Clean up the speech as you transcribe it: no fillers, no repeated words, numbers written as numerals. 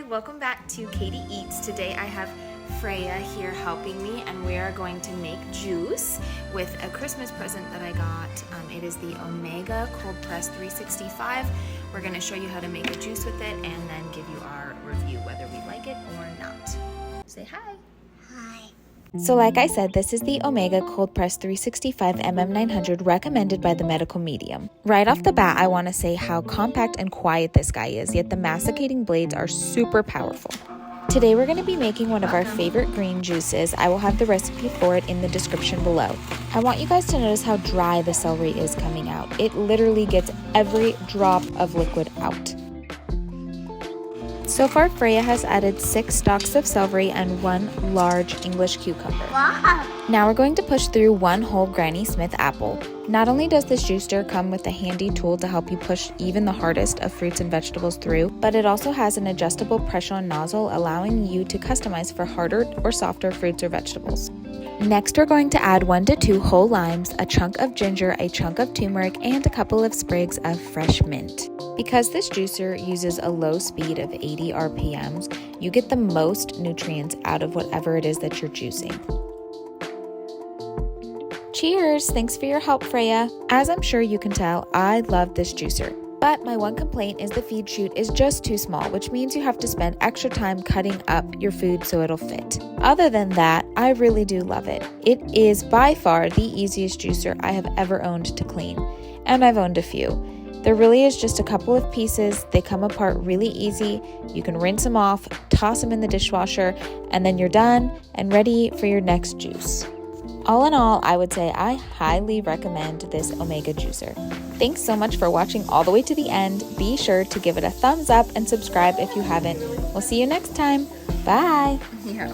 welcome back to Katie Eats. Today I have Freya here helping me, and we are going to make juice with a Christmas present that I got. It is the Omega Cold Press 365. We're going to show you how to make a juice with it and then give you our review whether we like it or not. Say hi. Hi. So like I said, this is the Omega Cold Press 365 MM900 recommended by the medical medium. Right off the bat, I want to say how compact and quiet this guy is, yet the masticating blades are super powerful. Today we're going to be making one of our favorite green juices. I will have the recipe for it in the description below. I want you guys to notice how dry the celery is coming out. It literally gets every drop of liquid out. So far, Freya has added 6 stalks of celery and 1 large English cucumber. Wow. Now we're going to push through 1 whole Granny Smith apple. Not only does this juicer come with a handy tool to help you push even the hardest of fruits and vegetables through, but it also has an adjustable pressure nozzle allowing you to customize for harder or softer fruits or vegetables. Next, we're going to add 1 to 2 whole limes, a chunk of ginger, a chunk of turmeric, and a couple of sprigs of fresh mint. Because this juicer uses a low speed of 80 RPMs, you get the most nutrients out of whatever it is that you're juicing. Cheers! Thanks for your help, Freya. As I'm sure you can tell, I love this juicer. But my one complaint is the feed chute is just too small, which means you have to spend extra time cutting up your food so it'll fit. Other than that, I really do love it. It is by far the easiest juicer I have ever owned to clean, and I've owned a few. There really is just a couple of pieces. They come apart really easy. You can rinse them off, toss them in the dishwasher, and then you're done and ready for your next juice. All in all, I would say I highly recommend this Omega juicer. Thanks so much for watching all the way to the end. Be sure to give it a thumbs up and subscribe if you haven't. We'll see you next time. Bye. Yeah.